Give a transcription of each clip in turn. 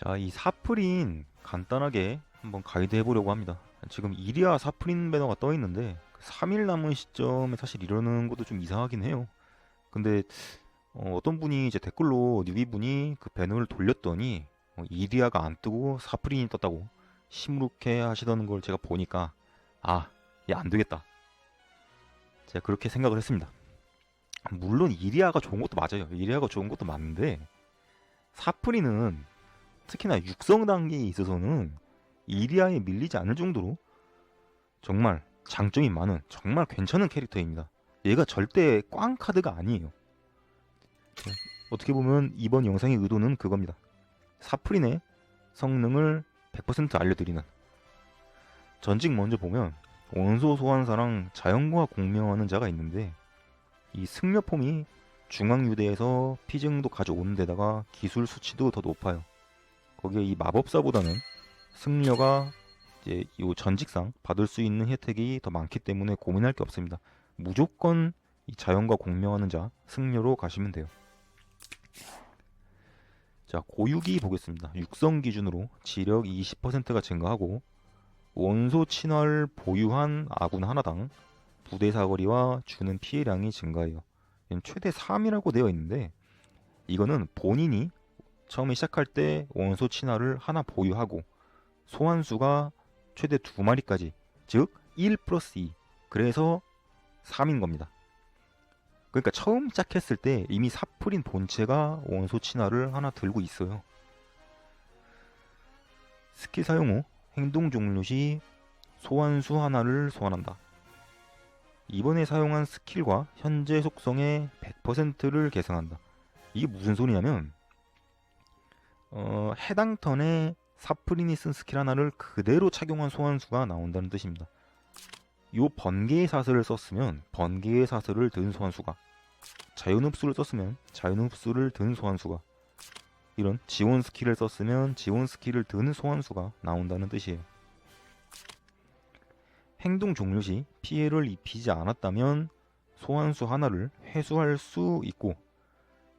자, 이 사프린 간단하게 한번 가이드 해보려고 합니다. 지금 이리아 사프린 배너가 떠 있는데 3일 남은 시점에 사실 이러는 것도 좀 이상하긴 해요. 근데 떤 분이 이제 댓글로 뉴비분이 그 배너를 돌렸더니 이리아가 안 뜨고 사프린이 떴다고 시무룩해 하시던 걸 제가 보니까 아, 얘 안 되겠다. 제가 그렇게 생각을 했습니다. 물론 이리아가 좋은 것도 맞아요. 이리아가 좋은 것도 맞는데 사프린은 특히나 육성 단계에 있어서는 이리아에 밀리지 않을 정도로 정말 장점이 많은 정말 괜찮은 캐릭터입니다. 얘가 절대 꽝 카드가 아니에요. 어떻게 보면 이번 영상의 의도는 그겁니다. 사프린의 성능을 100% 알려드리는. 전직 먼저 보면 원소 소환사랑 자연과 공명하는 자가 있는데 이 승려 폼이 중앙유대에서 피증도 가져오는 데다가 기술 수치도 더 높아요. 거기에 이 마법사보다는 승려가 이제 이 전직상 받을 수 있는 혜택이 더 많기 때문에 고민할 게 없습니다. 무조건 이 자연과 공명하는 자 승려로 가시면 돼요. 자, 고유기 보겠습니다. 육성 기준으로 지력 20%가 증가하고 원소 친화를 보유한 아군 하나당 부대 사거리와 주는 피해량이 증가해요. 최대 3이라고 되어 있는데 이거는 본인이 처음에 시작할 때 원소 친화를 하나 보유하고 소환수가 최대 2마리까지, 즉 1 플러스 2, 그래서 3인 겁니다. 그러니까 처음 시작했을 때 이미 사프린 본체가 원소 친화를 하나 들고 있어요. 스킬 사용 후 행동 종료 시 소환수 하나를 소환한다. 이번에 사용한 스킬과 현재 속성의 100%를 계승한다. 이게 무슨 소리냐면 해당 턴에 사프린이 쓴 스킬 하나를 그대로 착용한 소환수가 나온다는 뜻입니다. 요 번개의 사슬을 썼으면 번개의 사슬을 든 소환수가, 자연흡수를 썼으면 자연흡수를 든 소환수가, 이런 지원 스킬을 썼으면 지원 스킬을 든 소환수가 나온다는 뜻이에요. 행동 종료 시 피해를 입히지 않았다면 소환수 하나를 회수할 수 있고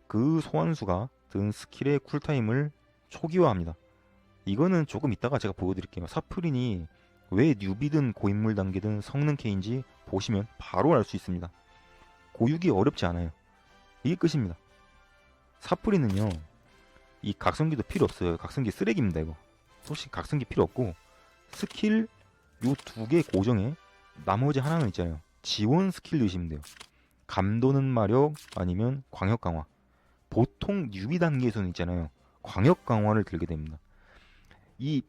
그 소환수가 든 스킬의 쿨타임을 초기화합니다. 이거는 조금 이따가 제가 보여드릴게요. 사프린이 왜 뉴비든 고인물 단계든 성능 K인지 보시면 바로 알 수 있습니다. 고육이 어렵지 않아요. 이게 끝입니다. 사프린은요, 이 각성기도 필요 없어요. 각성기 쓰레기입니다, 이거. 솔직히 각성기 필요 없고, 스킬 요 두 개 고정에 나머지 하나는 있잖아요. 지원 스킬 넣으시면 돼요. 감도는 마력 아니면 광역 강화. 보통 뉴비 단계에서는 있잖아요. 광역 강화를 들게 됩니다. 이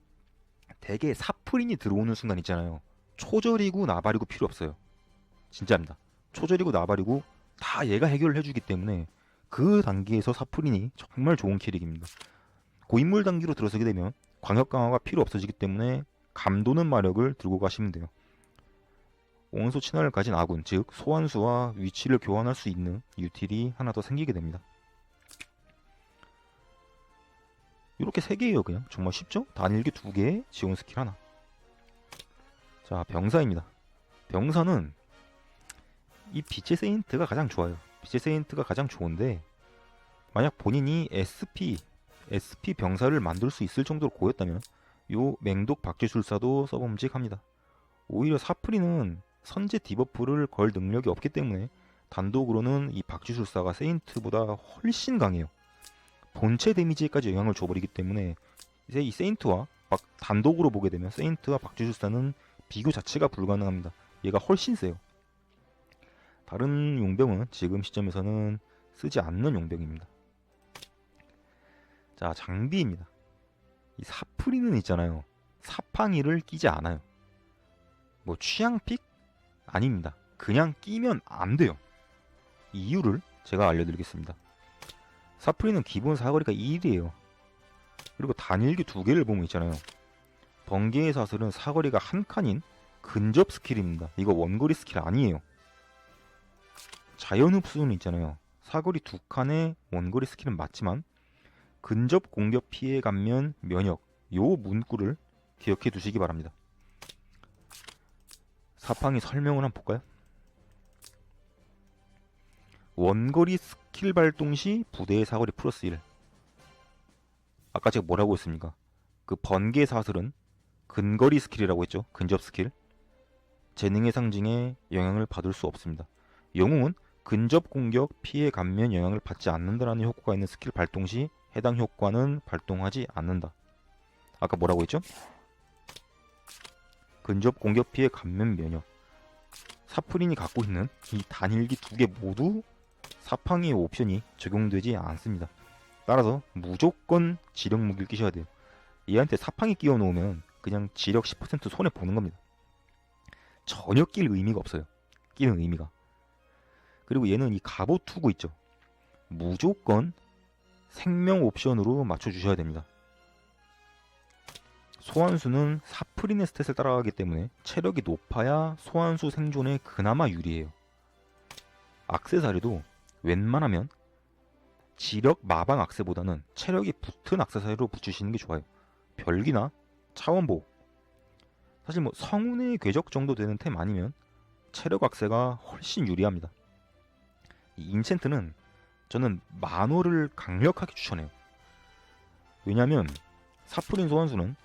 대개 사프린이 들어오는 순간 있잖아요. 초절이고 나발이고 필요 없어요. 진짜입니다. 초절이고 나발이고 다 얘가 해결을 해주기 때문에 그 단계에서 사프린이 정말 좋은 캐릭입니다. 고인물 단계로 들어서게 되면 광역 강화가 필요 없어지기 때문에 감도는 마력을 들고 가시면 돼요. 원소 친화를 가진 아군, 즉 소환수와 위치를 교환할 수 있는 유틸이 하나 더 생기게 됩니다. 이렇게 3개예요. 그냥 정말 쉽죠? 단일기 2개, 지원 스킬 하나. 자, 병사입니다. 병사는 이 빛의 세인트가 가장 좋아요. 빛의 세인트가 가장 좋은데 만약 본인이 SP 병사를 만들 수 있을 정도로 고였다면 요 맹독 박쥐술사도 써봄직합니다. 오히려 사프린은 선제 디버프를 걸 능력이 없기 때문에 단독으로는 이 박쥐술사가 세인트보다 훨씬 강해요. 본체 데미지에까지 영향을 줘버리기 때문에 이제 이 세인트와 단독으로 보게 되면 세인트와 박쥐술사는 비교 자체가 불가능합니다. 얘가 훨씬 세요. 다른 용병은 지금 시점에서는 쓰지 않는 용병입니다. 자, 장비입니다. 이 사프린은 있잖아요. 사팡이를 끼지 않아요. 뭐 취향픽? 아닙니다. 그냥 끼면 안 돼요. 이유를 제가 알려드리겠습니다. 사프린은 기본 사거리가 1이에요. 그리고 단일기 2개를 보면 있잖아요. 번개의 사슬은 사거리가 한 칸인 근접 스킬입니다. 이거 원거리 스킬 아니에요. 자연흡수는 있잖아요. 사거리 2칸의 원거리 스킬은 맞지만 근접 공격 피해 감면 면역, 요 문구를 기억해 두시기 바랍니다. 사팡이 설명을 한번 볼까요? 원거리 스킬 발동 시 부대의 사거리 플러스 1. 아까 제가 뭐라고 했습니까? 그 번개 사슬은 근거리 스킬이라고 했죠. 근접 스킬. 재능의 상징에 영향을 받을 수 없습니다. 영웅은 근접 공격, 피해 감면 영향을 받지 않는다라는 효과가 있는 스킬 발동 시 해당 효과는 발동하지 않는다. 아까 뭐라고 했죠? 근접 공격, 피해 감면 면역. 사프린이 갖고 있는 이 단일기 두 개 모두 사팡의 옵션이 적용되지 않습니다. 따라서 무조건 지력 무기를 끼셔야 돼요. 얘한테 사팡이 끼워 놓으면 그냥 지력 10% 손해 보는 겁니다. 전혀 낄 의미가 없어요. 끼는 의미가. 그리고 얘는 이 갑옷 투구 있죠. 무조건 생명 옵션으로 맞춰주셔야 됩니다. 소환수는 사프린의 스탯을 따라가기 때문에 체력이 높아야 소환수 생존에 그나마 유리해요. 액세서리도 웬만하면 지력 마방 악세보다는 체력이 붙은 액세서리로 붙이시는 게 좋아요. 별기나 차원보. 사실 뭐 성운의 궤적 정도 되는 템 아니면 체력 악세가 훨씬 유리합니다. 이 인챈트는 저는 만호를 강력하게 추천해요. 왜냐면 사프린 소환수는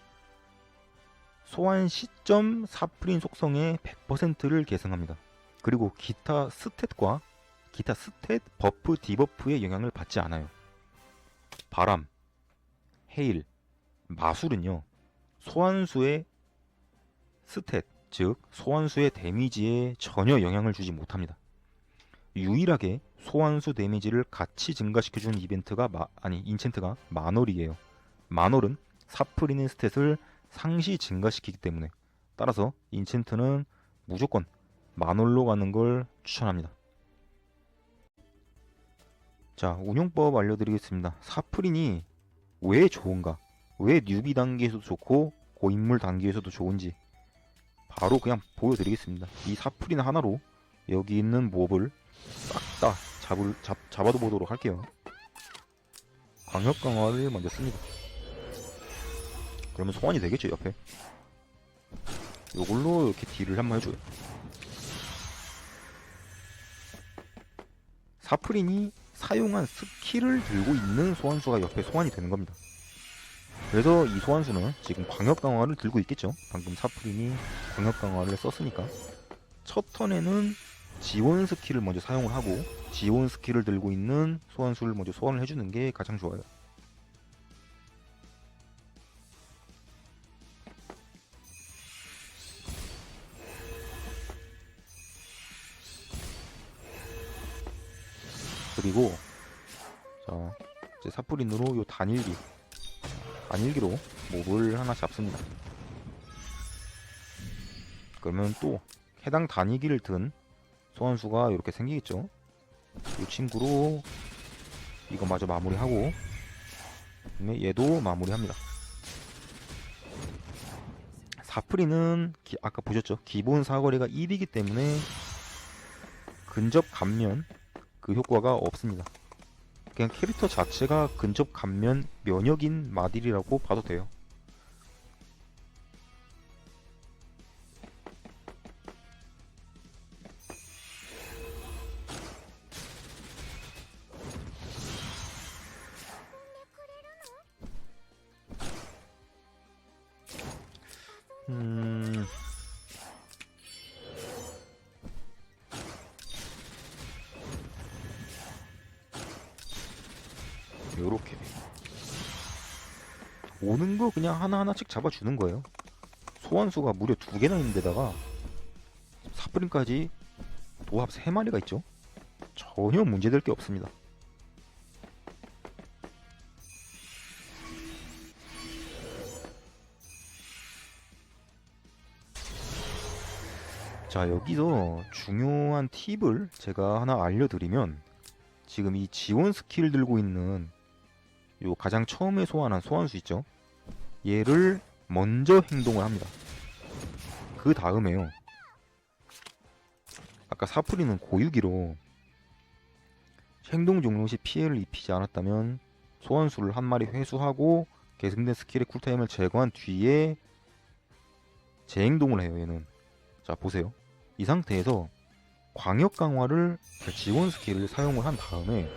소환 시점 사프린 속성의 100%를 계승합니다. 그리고 기타 스탯과 기타 스탯, 버프, 디버프의 영향을 받지 않아요. 바람, 헤일, 마술은요. 소환수의 스탯, 즉 소환수의 데미지에 전혀 영향을 주지 못합니다. 유일하게 소환수 데미지를 같이 증가시켜주는 이벤트가 인챈트가 마놀이에요. 마놀은 사프린의 스탯을 상시 증가시키기 때문에 따라서 인챈트는 무조건 마놀로 가는 걸 추천합니다. 자, 운용법 알려드리겠습니다. 사프린이 왜 좋은가? 왜 뉴비 단계에서도 좋고 고인물 단계에서도 좋은지 바로 그냥 보여드리겠습니다. 이 사프린 하나로 여기 있는 몹을 싹 다 잡아도 보도록 할게요. 광역 강화를 먼저 씁니다. 그러면 소환이 되겠죠, 옆에. 요걸로 이렇게 딜을 한번 해줘요. 사프린이 사용한 스킬을 들고 있는 소환수가 옆에 소환이 되는 겁니다. 그래서 이 소환수는 지금 광역 강화를 들고 있겠죠. 방금 사프린이 광역 강화를 썼으니까 첫 턴에는 지원 스킬을 먼저 사용을 하고 지원 스킬을 들고 있는 소환수를 먼저 소환을 해주는 게 가장 좋아요. 그리고 자 이제 사프린으로 요 단일기로 몹을 하나 잡습니다. 그러면 또 해당 단일기를 든 소환수가 이렇게 생기겠죠. 이 친구로 이거 마저 마무리하고 그다음에 얘도 마무리합니다. 사프린은 아까 보셨죠? 기본 사거리가 1이기 때문에 근접 감면 그 효과가 없습니다. 그냥 캐릭터 자체가 근접 감면 면역인 마딜이라고 봐도 돼요. 요렇게 오는 거 그냥 하나하나씩 잡아주는 거예요. 소환수가 무려 2개나 있는데다가 사프린까지 도합 3마리가 있죠. 전혀 문제될 게 없습니다. 자, 여기서 중요한 팁을 제가 하나 알려드리면 지금 이 지원 스킬 들고 있는 요 가장 처음에 소환한 소환수 있죠? 얘를 먼저 행동을 합니다. 그 다음에요. 아까 사프리는 고유기로 행동 종료 시 피해를 입히지 않았다면 소환수를 한 마리 회수하고 계승된 스킬의 쿨타임을 제거한 뒤에 재행동을 해요. 얘는 자 보세요. 이 상태에서 광역 강화를 지원 스킬을 사용을 한 다음에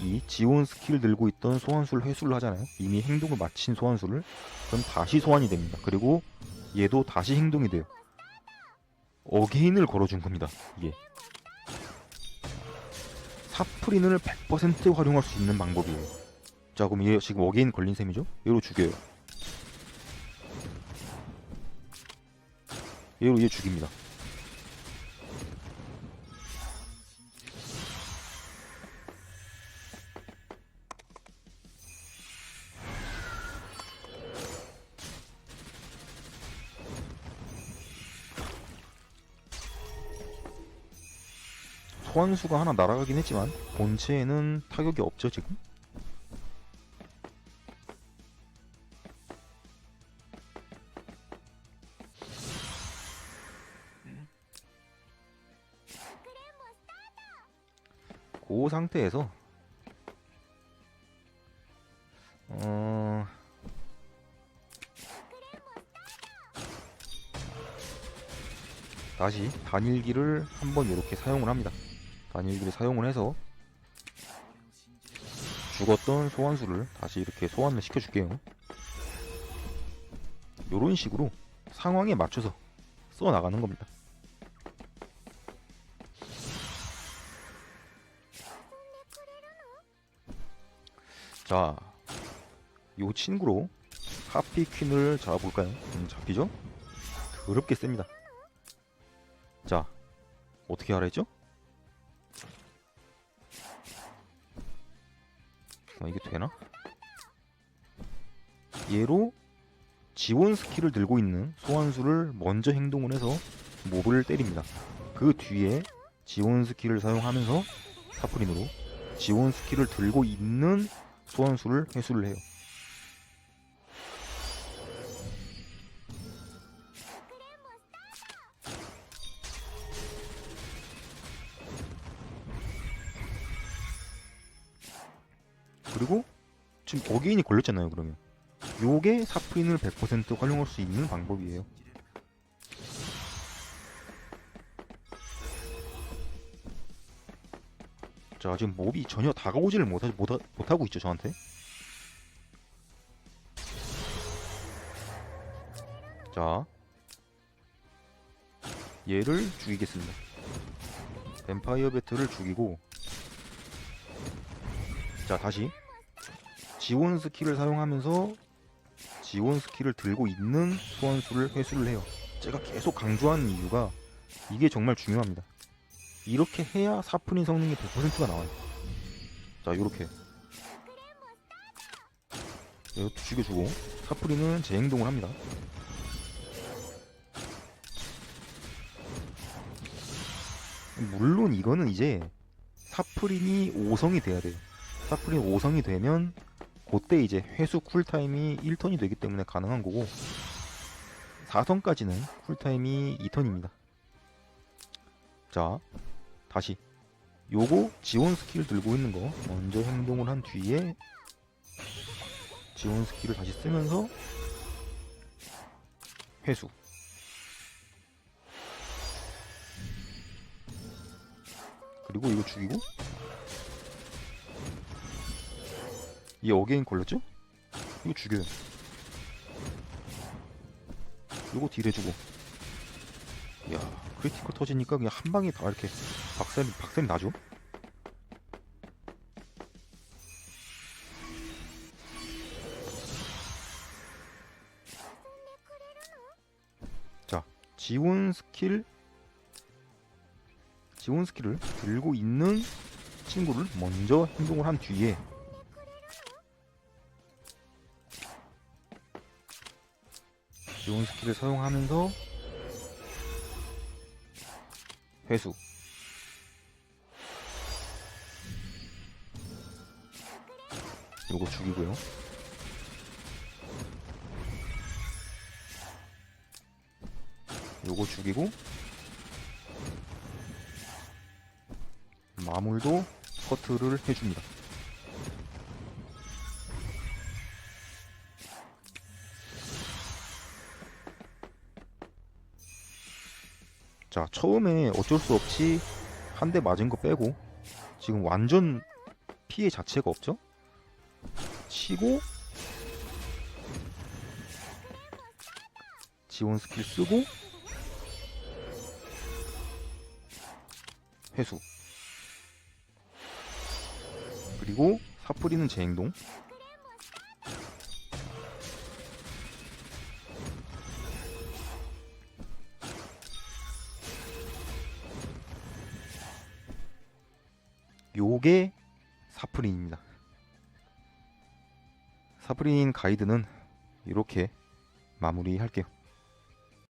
이 지원 스킬을 들고 있던 소환수를 회수를 하잖아요. 이미 행동을 마친 소환수를. 그럼 다시 소환이 됩니다. 그리고 얘도 다시 행동이 돼요. 어게인을 걸어준 겁니다. 이게 사프린을 100% 활용할 수 있는 방법이에요. 자, 그럼 얘 지금 어게인 걸린 셈이죠? 얘로 죽여요. 얘로 얘 죽입니다. 소환수가 하나 날아가긴 했지만 본체에는 타격이 없죠 지금. 그 상태에서 다시 단일기를 한번 이렇게 사용을 합니다. 단일기를 사용을 해서 죽었던 소환수를 다시 이렇게 소환을 시켜줄게요. 요런 식으로 상황에 맞춰서 써나가는 겁니다. 자, 요 친구로 하피 퀸을 잡아볼까요? 잡히죠? 더럽게 셉니다. 자, 어떻게 하라 했죠? 이게 되나? 얘로 지원 스킬을 들고 있는 소환수를 먼저 행동을 해서 몹을 때립니다. 그 뒤에 지원 스킬을 사용하면서 사프린으로 지원 스킬을 들고 있는 소환수를 회수를 해요. 그리고 지금 어게인이 걸렸잖아요. 그러면 요게 사프린을 100% 활용할 수 있는 방법이에요. 자, 지금 몹이 전혀 다가오지를 못하고 있죠 저한테. 자, 얘를 죽이겠습니다. 뱀파이어 배틀을 죽이고, 자, 다시 지원 스킬을 사용하면서 지원 스킬을 들고 있는 소환수를 회수를 해요. 제가 계속 강조하는 이유가 이게 정말 중요합니다. 이렇게 해야 사프린 성능이 100%가 나와요. 자, 요렇게 이것도 죽여주고 사프린은 재행동을 합니다. 물론 이거는 이제 사프린이 5성이 돼야 돼요. 사프린 5성이 되면 그때 이제 회수 쿨타임이 1턴이 되기 때문에 가능한 거고, 4성까지는 쿨타임이 2턴입니다. 자, 다시 요거 지원 스킬 들고 있는 거 먼저 행동을 한 뒤에 지원 스킬을 다시 쓰면서 회수. 그리고 이거 죽이고, 이 어게인 걸렸죠? 이거 죽여요. 요거 딜 해주고. 이야, 크리티컬 터지니까 그냥 한 방에 다 이렇게 박살이 나죠? 자, 지원 스킬을 들고 있는 친구를 먼저 행동을 한 뒤에 지원 스킬을 사용하면서 회수. 요거 죽이고요. 요거 죽이고 마물도 커트를 해줍니다. 자, 처음에 어쩔 수 없이 한 대 맞은 거 빼고 지금 완전 피해 자체가 없죠. 치고 지원 스킬 쓰고 회수, 그리고 사프리는 재행동. 요게 사프린입니다. 사프린 가이드는 이렇게 마무리할게요.